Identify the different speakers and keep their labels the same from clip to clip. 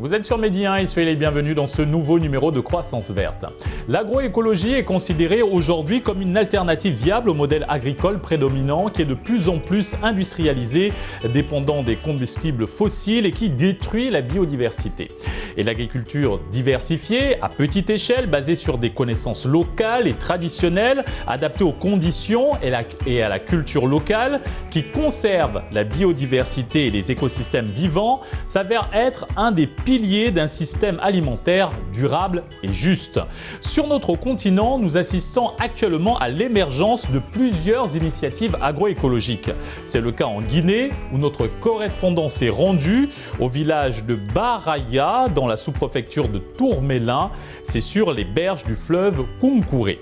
Speaker 1: Vous êtes sur Medi 1 et soyez les bienvenus dans ce nouveau numéro de Croissance Verte. L'agroécologie est considérée aujourd'hui comme une alternative viable au modèle agricole prédominant qui est de plus en plus industrialisé, dépendant des combustibles fossiles et qui détruit la biodiversité. Et l'agriculture diversifiée, à petite échelle, basée sur des connaissances locales et traditionnelles, adaptées aux conditions et à la culture locale, qui conserve la biodiversité et les écosystèmes vivants, s'avère être un des piliers d'un système alimentaire durable et juste. Sur notre continent, nous assistons actuellement à l'émergence de plusieurs initiatives agroécologiques. C'est le cas en Guinée, où notre correspondant s'est rendu au village de Baraya, dans la sous-préfecture de Tourmélin. C'est sur les berges du fleuve Kounkouré.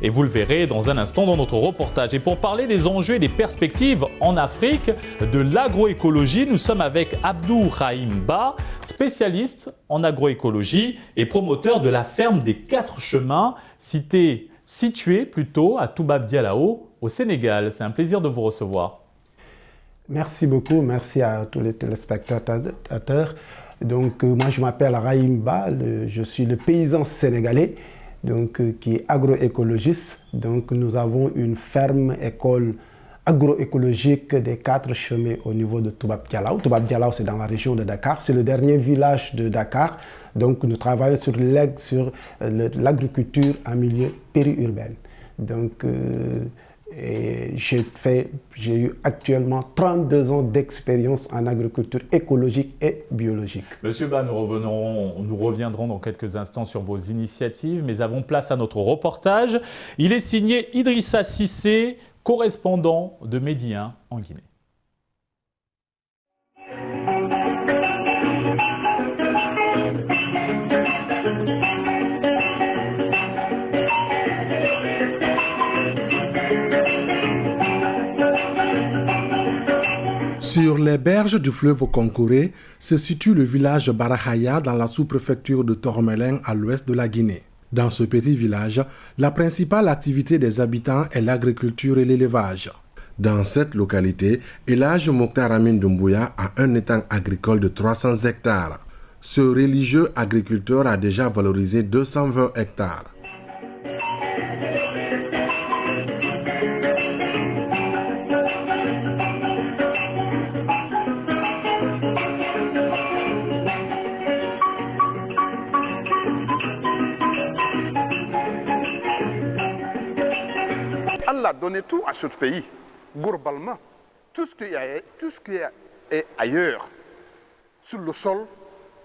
Speaker 1: Et vous le verrez dans un instant dans notre reportage. Et pour parler des enjeux et des perspectives en Afrique de l'agroécologie, nous sommes avec Abdou Rahim Ba, spécialiste en agroécologie et promoteur de la ferme des 4 chemins, située plutôt à Toubab Dialaho, au Sénégal. C'est un plaisir de vous recevoir.
Speaker 2: Merci beaucoup, merci à tous les téléspectateurs. Donc, moi, je m'appelle Rahim Ba, je suis le paysan sénégalais. Qui est agroécologiste. Donc, nous avons une ferme-école agroécologique des 4 chemins au niveau de Toubab Dialaho. Toubab Dialaho, c'est dans la région de Dakar. C'est le dernier village de Dakar. Donc, nous travaillons sur l'agriculture en milieu périurbain. Donc, j'ai eu actuellement 32 ans d'expérience en agriculture écologique et biologique.
Speaker 1: Monsieur Ba, nous reviendrons dans quelques instants sur vos initiatives, mais avons place à notre reportage. Il est signé Idrissa Cissé, correspondant de Medi 1 en Guinée.
Speaker 3: Sur les berges du fleuve Kounkouré se situe le village Barahaya dans la sous-préfecture de Tourmélin à l'ouest de la Guinée. Dans ce petit village, la principale activité des habitants est l'agriculture et l'élevage. Dans cette localité, Elhadj Mokhtar Amin Doumbouya a un étang agricole de 300 hectares. Ce religieux agriculteur a déjà valorisé 220 hectares.
Speaker 4: Allah a donné tout à ce pays, globalement. Tout ce qui est ailleurs, sur le sol,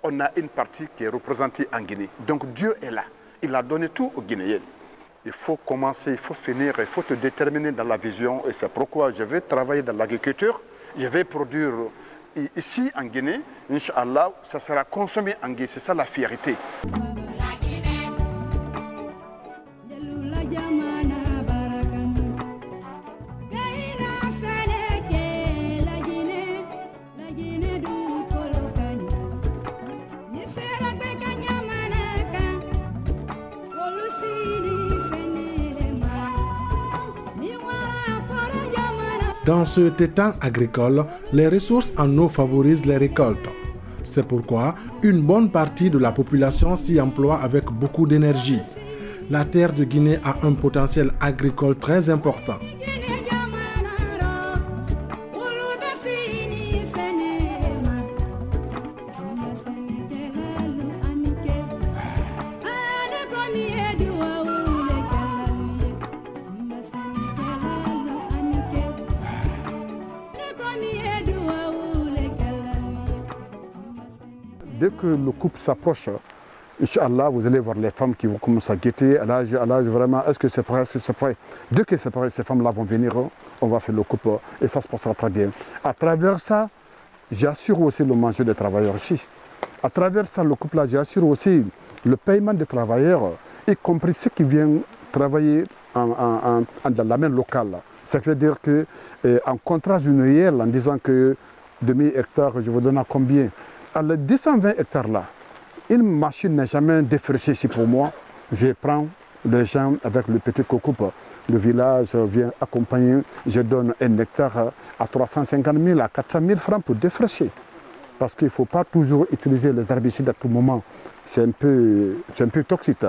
Speaker 4: on a une partie qui est représentée en Guinée. Donc Dieu est là. Il a donné tout aux Guinéens. Il faut commencer, il faut finir, il faut te déterminer dans la vision. Et c'est pourquoi je vais travailler dans l'agriculture. Je vais produire ici en Guinée. Inch'Allah, ça sera consommé en Guinée. C'est ça la fierté.
Speaker 3: Dans cet étang agricole, les ressources en eau favorisent les récoltes. C'est pourquoi une bonne partie de la population s'y emploie avec beaucoup d'énergie. La terre de Guinée a un potentiel agricole très important.
Speaker 4: Dès que le couple s'approche, Inch'Allah, vous allez voir les femmes qui vont commencer à guetter. À l'âge, vraiment, est-ce que c'est prêt, est-ce que c'est prêt? Dès que c'est prêt, ces femmes-là vont venir, on va faire le couple et ça se passera très bien. À travers ça, j'assure aussi le manger des travailleurs ici. À travers ça, le couple-là, j'assure aussi le paiement des travailleurs, y compris ceux qui viennent travailler dans la même locale. Ça veut dire qu'en contrat journalier, en disant que 2000 hectares, je vous donne à combien? À les 220 hectares là, une machine n'est jamais défrichée ici pour moi. Je prends les gens avec le petit coucoupe. Le village vient accompagner, je donne un hectare à 350 000 à 400 000 francs pour défricher. Parce qu'il ne faut pas toujours utiliser les herbicides à tout moment. C'est un peu toxique.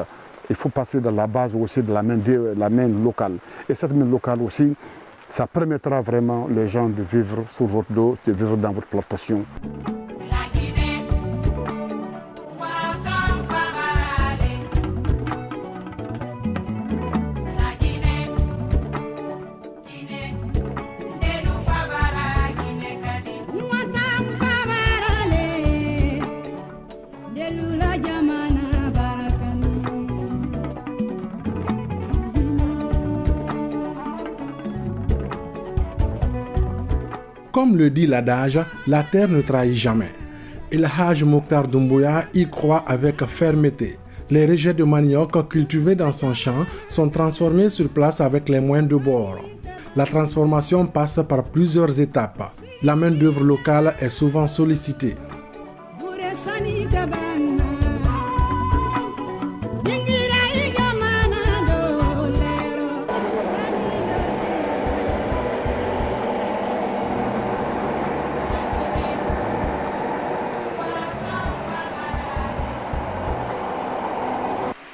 Speaker 4: Il faut passer dans la base aussi de la main locale. Et cette main locale aussi, ça permettra vraiment les gens de vivre sur votre dos, de vivre dans votre plantation.
Speaker 3: Comme le dit l'adage, la terre ne trahit jamais. El Hadj Mokhtar Doumbouya y croit avec fermeté. Les rejets de manioc cultivés dans son champ sont transformés sur place avec les moyens de bord. La transformation passe par plusieurs étapes. La main-d'œuvre locale est souvent sollicitée.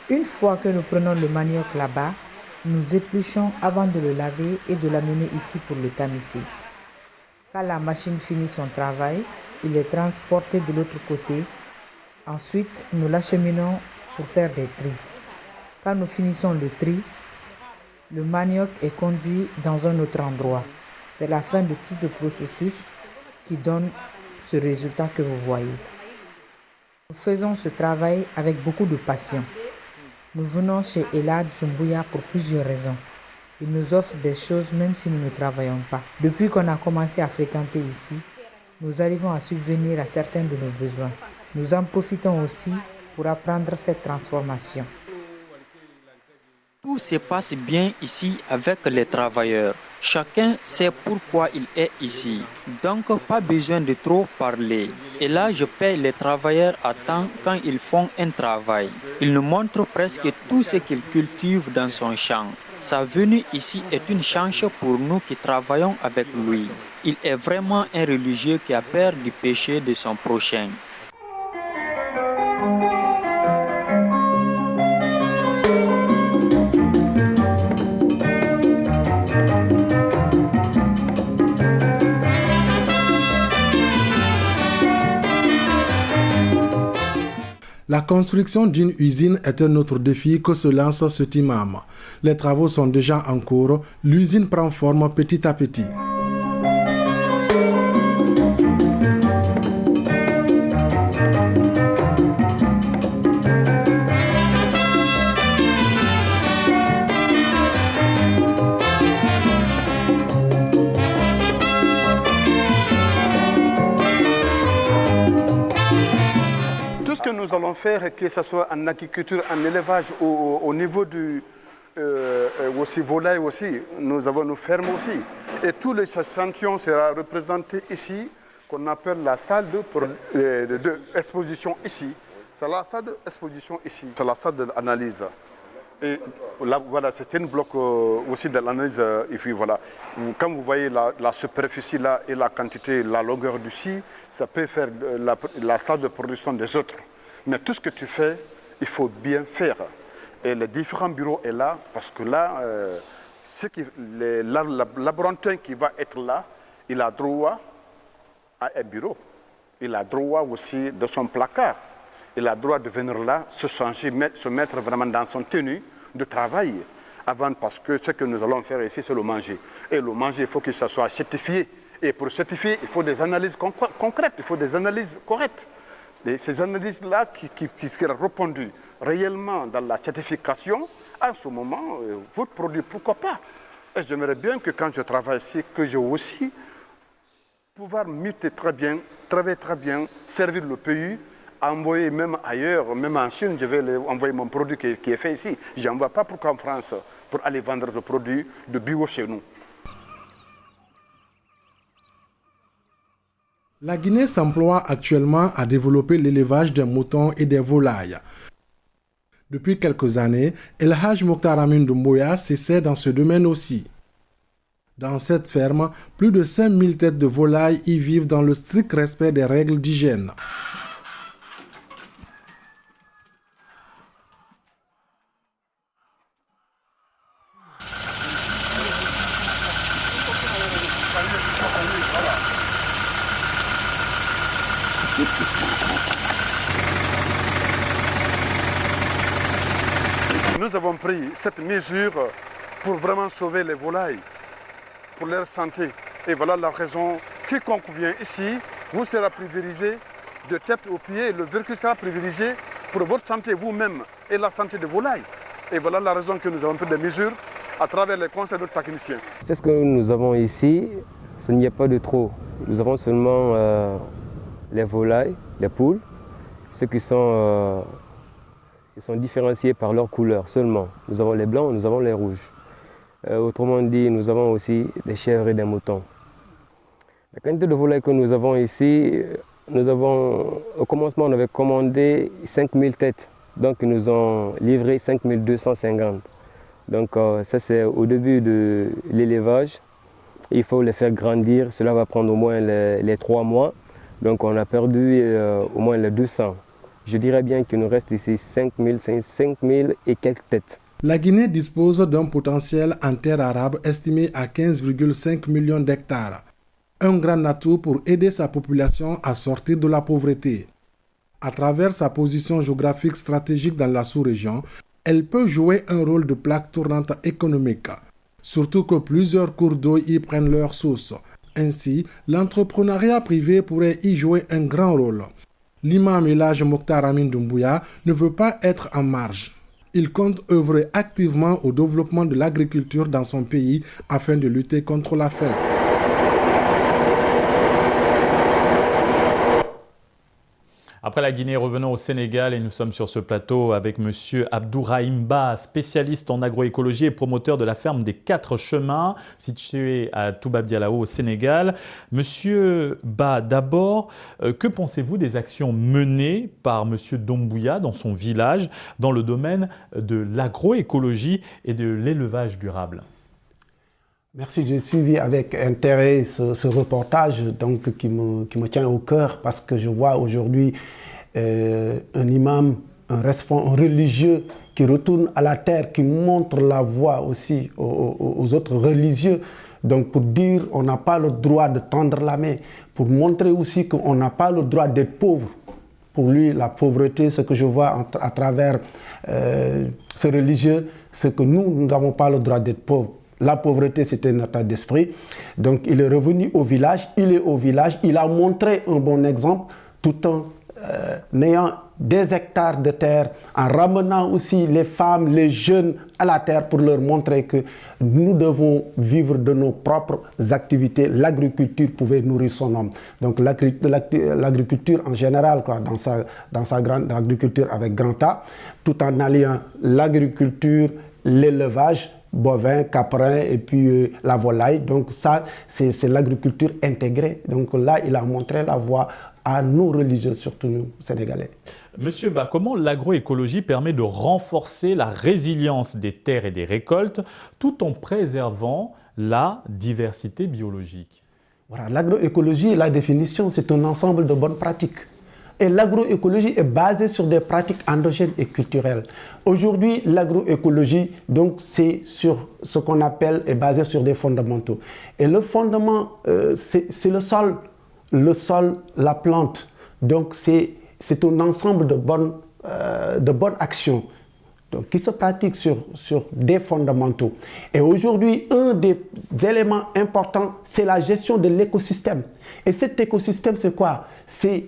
Speaker 5: Une fois que nous prenons le manioc là-bas, nous épluchons avant de le laver et de l'amener ici pour le tamiser. Quand la machine finit son travail, il est transporté de l'autre côté. Ensuite, nous l'acheminons pour faire des tris. Quand nous finissons le tri, le manioc est conduit dans un autre endroit. C'est la fin de tout ce processus qui donne ce résultat que vous voyez. Nous faisons ce travail avec beaucoup de passion. Nous venons chez El Hadj Doumbouya pour plusieurs raisons. Il nous offre des choses même si nous ne travaillons pas. Depuis qu'on a commencé à fréquenter ici, nous arrivons à subvenir à certains de nos besoins. Nous en profitons aussi pour apprendre cette transformation.
Speaker 6: Tout se passe bien ici avec les travailleurs. Chacun sait pourquoi il est ici. Donc pas besoin de trop parler. Et là, je paye les travailleurs à temps quand ils font un travail. Il nous montre presque tout ce qu'ils cultivent dans son champ. Sa venue ici est une chance pour nous qui travaillons avec lui. Il est vraiment un religieux qui a peur du péché de son prochain.
Speaker 3: La construction d'une usine est un autre défi que se lance cet imam. Les travaux sont déjà en cours, l'usine prend forme petit à petit.
Speaker 4: Nous allons faire, que ce soit en agriculture, en élevage, au niveau du aussi volaille aussi, nous avons nos fermes aussi. Et tous les échantillons seront représentés ici, qu'on appelle la salle d'exposition ici. C'est la salle d'exposition ici, c'est la salle d'analyse. Et là, voilà, c'est un bloc aussi de l'analyse. Et puis voilà, quand vous voyez la superficie là et la quantité, la longueur du scie, ça peut faire la salle de production des autres. Mais tout ce que tu fais, il faut bien faire. Et les différents bureaux sont là, parce que là, le laborantin qui va être là, il a droit à un bureau. Il a droit aussi de son placard. Il a droit de venir là, se changer, se mettre vraiment dans son tenue de travail. Avant, parce que ce que nous allons faire ici, c'est le manger. Et le manger, il faut que ça soit certifié. Et pour certifier, il faut des analyses concrètes, il faut des analyses correctes. Et ces analyses-là qui seraient répondues réellement dans la certification, à ce moment, votre produit, pourquoi pas? Et j'aimerais bien que quand je travaille ici, que j'ai aussi pouvoir muter très bien, travailler très bien, servir le pays, envoyer même ailleurs, même en Chine, je vais envoyer mon produit qui est fait ici. Je n'envoie pas pour qu'en France, pour aller vendre le produit de bio chez nous.
Speaker 3: La Guinée s'emploie actuellement à développer l'élevage des moutons et des volailles. Depuis quelques années, El Hadj Mokhtar Doumbouya s'essaie dans ce domaine aussi. Dans cette ferme, plus de 5000 têtes de volailles y vivent dans le strict respect des règles d'hygiène.
Speaker 4: Nous avons pris cette mesure pour vraiment sauver les volailles, pour leur santé. Et voilà la raison, quiconque vient ici, vous sera privilégié de tête aux pieds, le véhicule sera privilégié pour votre santé vous-même et la santé des volailles. Et voilà la raison que nous avons pris des mesures à travers les conseils de techniciens.
Speaker 7: Ce que nous avons ici, il n'y a pas de trop. Nous avons seulement les volailles, les poules, ceux qui sont différenciés par leur couleur seulement. Nous avons les blancs, nous avons les rouges. Autrement dit, nous avons aussi des chèvres et des moutons. La quantité de volailles que nous avons ici, au commencement, on avait commandé 5000 têtes. Donc, ils nous ont livré 5250. Donc, ça, c'est au début de l'élevage. Il faut les faire grandir. Cela va prendre au moins les 3 mois. Donc, on a perdu au moins les 200. Je dirais bien qu'il nous reste ici 5000 et quelques têtes.
Speaker 3: La Guinée dispose d'un potentiel en terre arable estimé à 15,5 millions d'hectares. Un grand atout pour aider sa population à sortir de la pauvreté. À travers sa position géographique stratégique dans la sous-région, elle peut jouer un rôle de plaque tournante économique. Surtout que plusieurs cours d'eau y prennent leur source. Ainsi, l'entrepreneuriat privé pourrait y jouer un grand rôle. L'imam Elhadj Mokhtar Amin Doumbouya ne veut pas être en marge. Il compte œuvrer activement au développement de l'agriculture dans son pays afin de lutter contre la faim.
Speaker 1: Après la Guinée, revenons au Sénégal et nous sommes sur ce plateau avec M. Abdourahim Ba, spécialiste en agroécologie et promoteur de la ferme des 4 chemins située à Touba Dialawo au Sénégal. Monsieur Ba, d'abord, que pensez-vous des actions menées par M. Doumbouya dans son village dans le domaine de l'agroécologie et de l'élevage durable ?
Speaker 2: Merci, j'ai suivi avec intérêt ce reportage donc, qui me tient au cœur parce que je vois aujourd'hui un imam, un religieux qui retourne à la terre, qui montre la voie aussi aux autres religieux. Donc pour dire on n'a pas le droit de tendre la main, pour montrer aussi qu'on n'a pas le droit d'être pauvre. Pour lui, la pauvreté, ce que je vois à travers ce religieux, c'est que nous n'avons pas le droit d'être pauvres. La pauvreté, c'était un état d'esprit. Donc, il est revenu au village, il a montré un bon exemple tout en ayant des hectares de terre, en ramenant aussi les femmes, les jeunes à la terre pour leur montrer que nous devons vivre de nos propres activités. L'agriculture pouvait nourrir son homme. Donc, l'agriculture en général, quoi, dans sa grande agriculture avec grand A, tout en alliant l'agriculture, l'élevage, bovin, caprin et puis la volaille. Donc ça, c'est l'agriculture intégrée. Donc là, il a montré la voie à nous religieux, surtout nous, Sénégalais.
Speaker 1: Monsieur Ba, comment l'agroécologie permet de renforcer la résilience des terres et des récoltes tout en préservant la diversité biologique?
Speaker 2: Voilà, l'agroécologie, la définition, c'est un ensemble de bonnes pratiques. Et l'agroécologie est basée sur des pratiques endogènes et culturelles. Aujourd'hui, l'agroécologie, donc, c'est sur ce qu'on appelle, est basé sur des fondamentaux. Et le fondement, c'est le sol, la plante. Donc, c'est un ensemble de bonnes actions donc, qui se pratiquent sur des fondamentaux. Et aujourd'hui, un des éléments importants, c'est la gestion de l'écosystème. Et cet écosystème, c'est quoi? C'est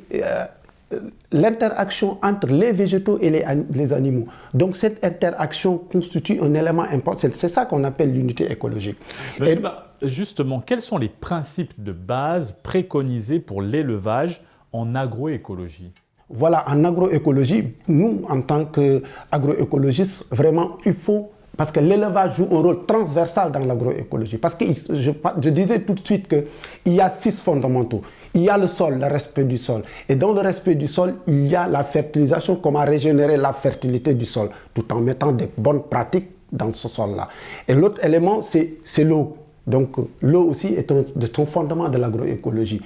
Speaker 2: l'interaction entre les végétaux et les animaux. Donc cette interaction constitue un élément important. C'est ça qu'on appelle l'unité écologique.
Speaker 1: Monsieur Ba, justement, quels sont les principes de base préconisés pour l'élevage en agroécologie?
Speaker 2: Voilà, en agroécologie, nous, en tant qu'agroécologistes, vraiment, il faut... Parce que l'élevage joue un rôle transversal dans l'agroécologie. Parce que je disais tout de suite qu'il y a 6 fondamentaux. Il y a le sol, le respect du sol. Et dans le respect du sol, il y a la fertilisation, comment régénérer la fertilité du sol, tout en mettant des bonnes pratiques dans ce sol-là. Et l'autre élément, c'est l'eau. Donc l'eau aussi est un fondement de l'agroécologie.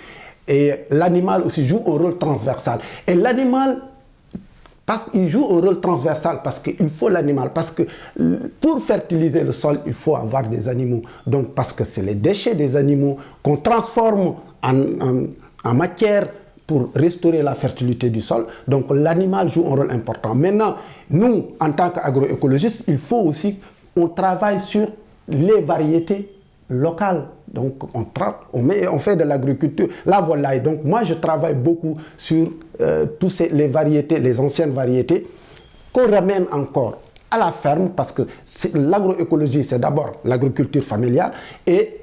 Speaker 2: Et l'animal aussi joue un rôle transversal. Et l'animal, il joue un rôle transversal parce qu'il faut l'animal. Parce que pour fertiliser le sol, il faut avoir des animaux. Donc parce que c'est les déchets des animaux qu'on transforme en matière pour restaurer la fertilité du sol. Donc l'animal joue un rôle important. Maintenant, nous, en tant qu'agroécologistes, il faut aussi qu'on travaille sur les variétés locales. Donc on fait de l'agriculture, la volaille. Donc moi je travaille beaucoup sur toutes les variétés, les anciennes variétés, qu'on ramène encore à la ferme, parce que l'agroécologie c'est d'abord l'agriculture familiale, et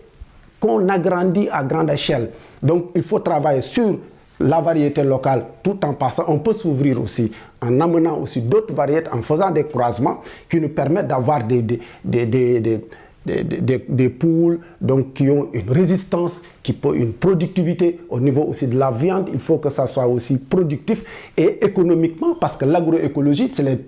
Speaker 2: qu'on agrandit à grande échelle. Donc il faut travailler sur la variété locale tout en passant. On peut s'ouvrir aussi en amenant aussi d'autres variétés, en faisant des croisements qui nous permettent d'avoir des poules donc, qui ont une résistance, une productivité au niveau aussi de la viande. Il faut que ça soit aussi productif et économiquement, parce que l'agroécologie, c'est les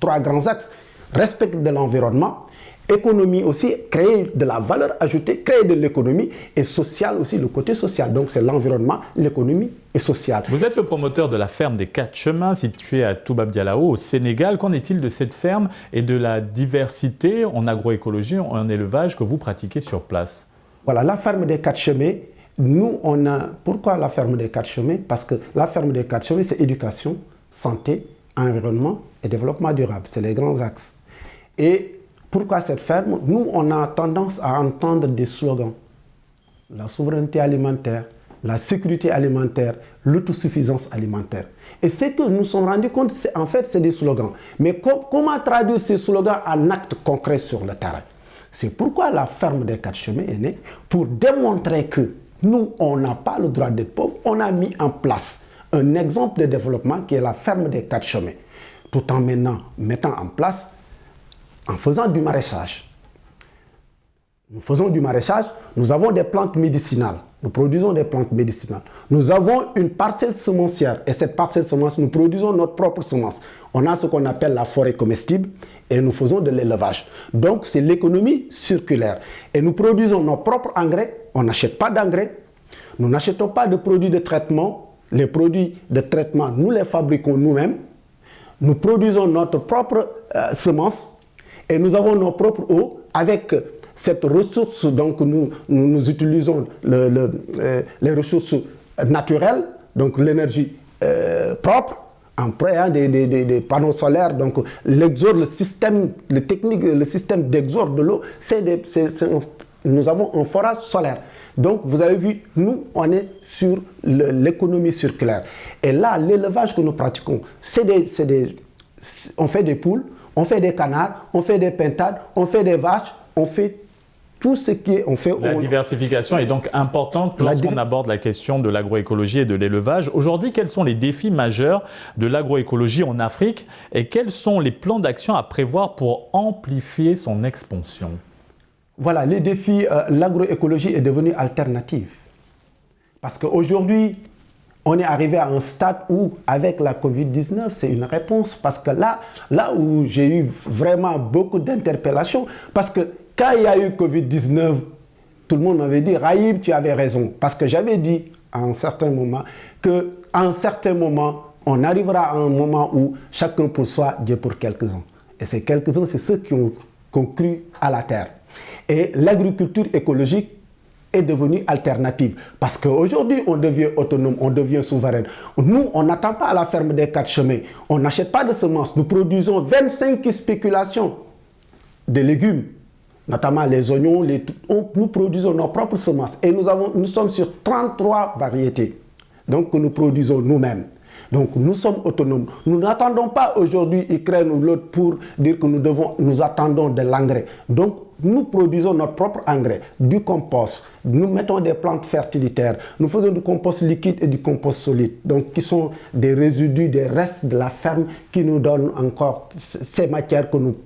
Speaker 2: 3 grands axes. Respect de l'environnement, économie aussi, créer de la valeur ajoutée, créer de l'économie, et social aussi, le côté social. Donc c'est l'environnement, l'économie et social.
Speaker 1: Vous êtes le promoteur de la ferme des 4 chemins située à Touba Dialawo au Sénégal. Qu'en est-il de cette ferme et de la diversité en agroécologie, en élevage que vous pratiquez sur place?
Speaker 2: Voilà, la ferme des 4 chemins, nous on a... Pourquoi la ferme des 4 chemins? Parce que la ferme des 4 chemins, c'est éducation, santé, environnement et développement durable. C'est les grands axes. Et pourquoi cette ferme? Nous, on a tendance à entendre des slogans. La souveraineté alimentaire, la sécurité alimentaire, l'autosuffisance alimentaire. Et c'est que nous nous sommes rendus compte, en fait, c'est des slogans. Mais comment traduire ces slogans en actes concrets sur le terrain? C'est pourquoi la ferme des 4 chemins est née, pour démontrer que nous, on n'a pas le droit d'être pauvres. On a mis en place un exemple de développement qui est la ferme des 4 chemins, tout en mettant en place, en faisant du maraîchage. Nous faisons du maraîchage, nous avons des plantes médicinales, nous produisons des plantes médicinales. Nous avons une parcelle semencière, et cette parcelle semencière, nous produisons notre propre semence. On a ce qu'on appelle la forêt comestible, et nous faisons de l'élevage. Donc c'est l'économie circulaire. Et nous produisons nos propres engrais, on n'achète pas d'engrais, nous n'achetons pas de produits de traitement. Les produits de traitement, nous les fabriquons nous-mêmes. Nous produisons notre propre semence, et nous avons nos propres eaux. Avec cette ressource, donc nous utilisons les ressources naturelles, donc l'énergie propre, en prêtant des panneaux solaires. Donc l'exode, le système d'exode de l'eau, nous avons un forage solaire. Donc vous avez vu, nous on est sur l'économie circulaire. Et là, l'élevage que nous pratiquons, on fait des poules, on fait des canards, on fait des pintades, on fait des vaches, on fait tout ce qui est...
Speaker 1: La diversification est donc importante lorsqu'on aborde la question de l'agroécologie et de l'élevage. Aujourd'hui, quels sont les défis majeurs de l'agroécologie en Afrique et quels sont les plans d'action à prévoir pour amplifier son expansion?
Speaker 2: Voilà, les défis, l'agroécologie est devenue alternative. Parce qu'aujourd'hui, on est arrivé à un stade où, avec la Covid-19, c'est une réponse. Parce que là où j'ai eu vraiment beaucoup d'interpellations, parce que quand il y a eu Covid-19, tout le monde m'avait dit « Raïb, tu avais raison ». Parce que j'avais dit à un certain moment qu'à un certain moment, on arrivera à un moment où chacun pour soi, Dieu pour quelques-uns. Et ces quelques-uns, c'est ceux qui ont cru à la terre. Et l'agriculture écologique est devenue alternative. Parce qu'aujourd'hui, on devient autonome, on devient souverain. Nous, on n'attend pas à la ferme des 4 chemins. On n'achète pas de semences. Nous produisons 25 spéculations de légumes, notamment les oignons. Nous produisons nos propres semences. Et nous sommes sur 33 variétés. Donc, que nous produisons nous-mêmes. Donc nous sommes autonomes. Nous n'attendons pas aujourd'hui Ukraine ou l'autre pour dire que nous attendons de l'engrais. Donc nous produisons notre propre engrais, du compost. Nous mettons des plantes fertilitaires. Nous faisons du compost liquide et du compost solide. Donc qui sont des résidus, des restes de la ferme qui nous donnent encore ces matières que nous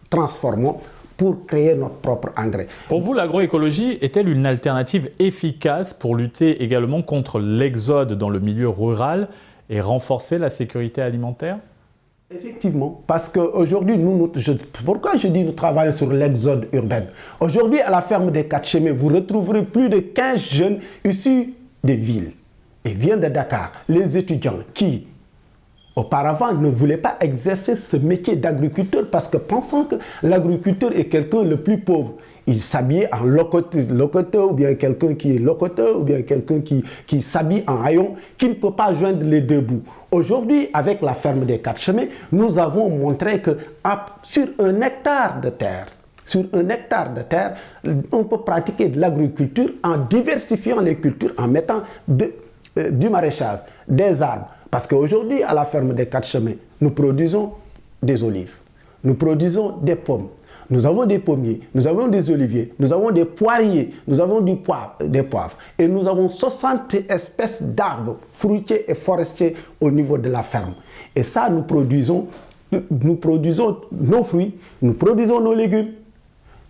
Speaker 2: transformons pour créer notre propre engrais.
Speaker 1: Pour vous, l'agroécologie est-elle une alternative efficace pour lutter également contre l'exode dans le milieu rural et renforcer la sécurité alimentaire?
Speaker 2: Effectivement, parce qu'aujourd'hui, pourquoi je dis nous travaillons sur l'exode urbain? Aujourd'hui, à la ferme des 4 chemins, vous retrouverez plus de 15 jeunes issus des villes. Ils viennent de Dakar, les étudiants qui, auparavant, ne voulaient pas exercer ce métier d'agriculteur parce que pensant que l'agriculteur est quelqu'un le plus pauvre. Il s'habillait en locoteur, ou bien quelqu'un qui est locoteur, ou bien quelqu'un qui s'habille en haillon, qui ne peut pas joindre les deux bouts. Aujourd'hui, avec la ferme des 4 chemins, nous avons montré que sur 1 hectare de terre, on peut pratiquer de l'agriculture en diversifiant les cultures, en mettant du maraîchage, des arbres. Parce qu'aujourd'hui, à la ferme des 4 chemins, nous produisons des olives, nous produisons des pommes, nous avons des pommiers, nous avons des oliviers, nous avons des poiriers, nous avons des poivres. Et nous avons 60 espèces d'arbres fruitiers et forestiers au niveau de la ferme. Et ça, nous produisons nos fruits, nous produisons nos légumes,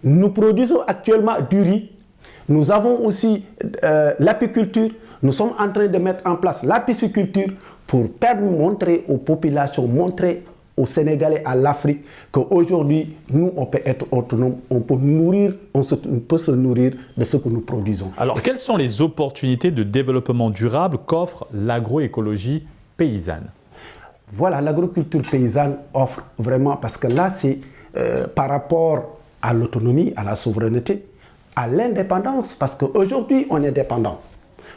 Speaker 2: nous produisons actuellement du riz. Nous avons aussi l'apiculture. Nous sommes en train de mettre en place la pisciculture pour montrer aux populations, montrer aux Sénégalais, à l'Afrique, qu'aujourd'hui, nous, on peut être autonome, on peut se nourrir de ce que nous produisons.
Speaker 1: Alors, quelles sont les opportunités de développement durable qu'offre l'agroécologie paysanne?
Speaker 2: Voilà, l'agriculture paysanne offre vraiment, parce que là, c'est par rapport à l'autonomie, à la souveraineté, à l'indépendance, parce qu'aujourd'hui, on est dépendant.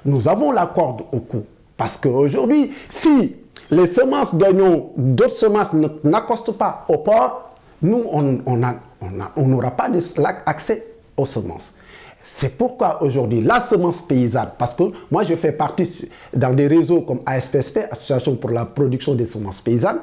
Speaker 2: Nous avons la corde au cou, parce qu'aujourd'hui, si les semences d'oignons, d'autres semences n'accostent pas au port, nous, on n'aura pas accès aux semences. C'est pourquoi aujourd'hui, la semence paysanne, parce que moi je fais partie dans des réseaux comme ASPSP, Association pour la production des semences paysannes,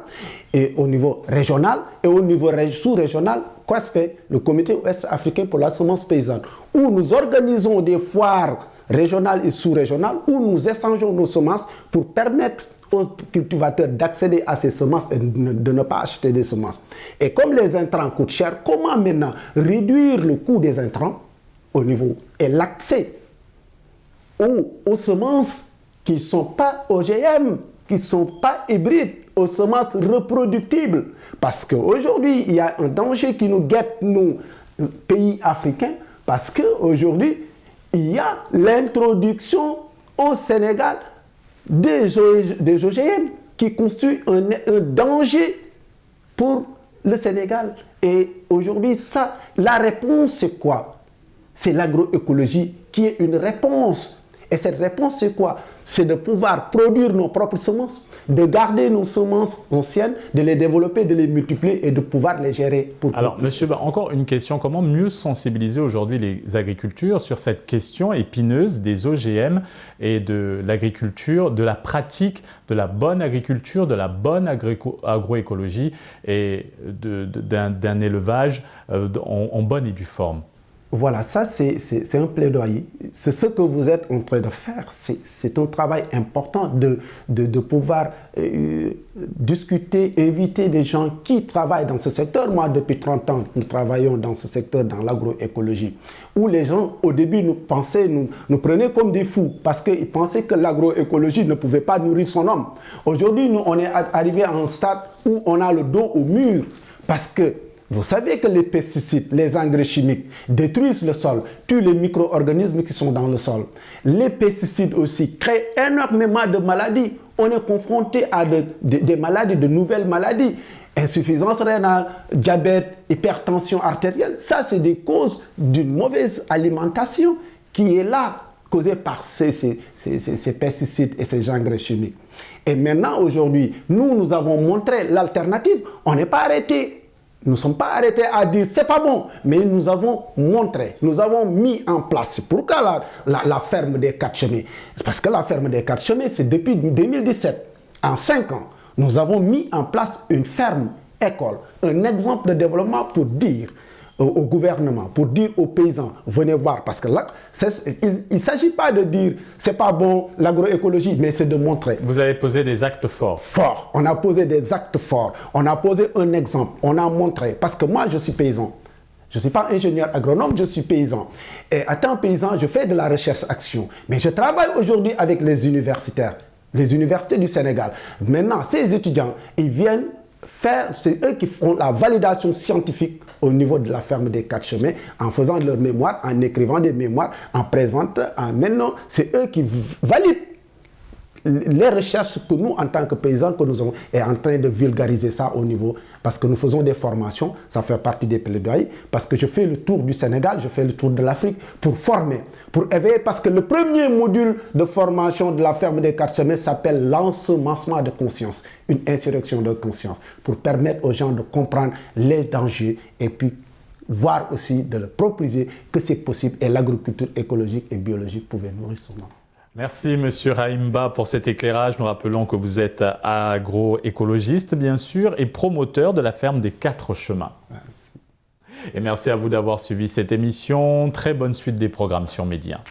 Speaker 2: et au niveau régional et au niveau sous-régional, QUASPE, le comité ouest africain pour la semence paysanne, où nous organisons des foires régionales et sous-régionales, où nous échangeons nos semences pour permettre aux cultivateurs d'accéder à ces semences et de ne pas acheter des semences. Et comme les intrants coûtent cher, comment maintenant réduire le coût des intrants au niveau et l'accès aux semences qui ne sont pas OGM, qui ne sont pas hybrides, aux semences reproductibles? Parce qu'aujourd'hui, il y a un danger qui nous guette, nous, pays africains, parce qu'aujourd'hui, il y a l'introduction au Sénégal des OGM qui constituent un danger pour le Sénégal. Et aujourd'hui, la réponse, c'est quoi? C'est l'agroécologie qui est une réponse. Et cette réponse, c'est quoi? C'est de pouvoir produire nos propres semences, de garder nos semences anciennes, de les développer, de les multiplier et de pouvoir les gérer.
Speaker 1: Alors, monsieur, encore une question. Comment mieux sensibiliser aujourd'hui les agriculteurs sur cette question épineuse des OGM et de l'agriculture, de la pratique de la bonne agriculture, de la bonne agroécologie et d'un élevage en bonne et due forme?
Speaker 2: Voilà, ça c'est un plaidoyer. C'est ce que vous êtes en train de faire. C'est un travail important de pouvoir discuter, inviter des gens qui travaillent dans ce secteur. Moi, depuis 30 ans, nous travaillons dans ce secteur, dans l'agroécologie, où les gens, au début, nous prenaient comme des fous parce qu'ils pensaient que l'agroécologie ne pouvait pas nourrir son homme. Aujourd'hui, nous, on est arrivé à un stade où on a le dos au mur parce que vous savez que les pesticides, les engrais chimiques détruisent le sol, tuent les micro-organismes qui sont dans le sol. Les pesticides aussi créent énormément de maladies. On est confronté à des maladies, de nouvelles maladies. Insuffisance rénale, diabète, hypertension artérielle. Ça, c'est des causes d'une mauvaise alimentation qui est là, causée par ces pesticides et ces engrais chimiques. Et maintenant, aujourd'hui, nous avons montré l'alternative. On n'est pas arrêté. Nous ne sommes pas arrêtés à dire c'est pas bon, mais nous avons montré, nous avons mis en place. Pourquoi la ferme des 4 chemins? Parce que la ferme des 4 chemins, c'est depuis 2017. En 5 ans, nous avons mis en place une ferme école, un exemple de développement pour dire au gouvernement, pour dire aux paysans, venez voir, parce que là, il ne s'agit pas de dire c'est pas bon l'agroécologie, mais c'est de montrer.
Speaker 1: Vous avez posé des actes forts.
Speaker 2: Forts. On a posé des actes forts. On a posé un exemple. On a montré. Parce que moi, je suis paysan. Je ne suis pas ingénieur agronome, je suis paysan. Et en tant que paysan, je fais de la recherche-action. Mais je travaille aujourd'hui avec les universitaires, les universités du Sénégal. Maintenant, ces étudiants, ils viennent c'est eux qui font la validation scientifique au niveau de la ferme des 4 chemins, en faisant leur mémoire, en écrivant des mémoires, en présentant, maintenant, c'est eux qui valident les recherches que nous, en tant que paysans, que nous avons, est en train de vulgariser ça au niveau, parce que nous faisons des formations, ça fait partie des plaidoyers, parce que je fais le tour du Sénégal, je fais le tour de l'Afrique pour former, pour éveiller, parce que le premier module de formation de la ferme des 4 chemins s'appelle l'ensemencement de conscience, une insurrection de conscience, pour permettre aux gens de comprendre les dangers et puis voir aussi de le proposer que c'est possible et l'agriculture écologique et biologique pouvait nourrir son nom.
Speaker 1: Merci M. Rahim Ba pour cet éclairage. Nous rappelons que vous êtes agroécologiste, bien sûr, et promoteur de la ferme des 4 chemins. Merci. Et merci à vous d'avoir suivi cette émission. Très bonne suite des programmes sur Média.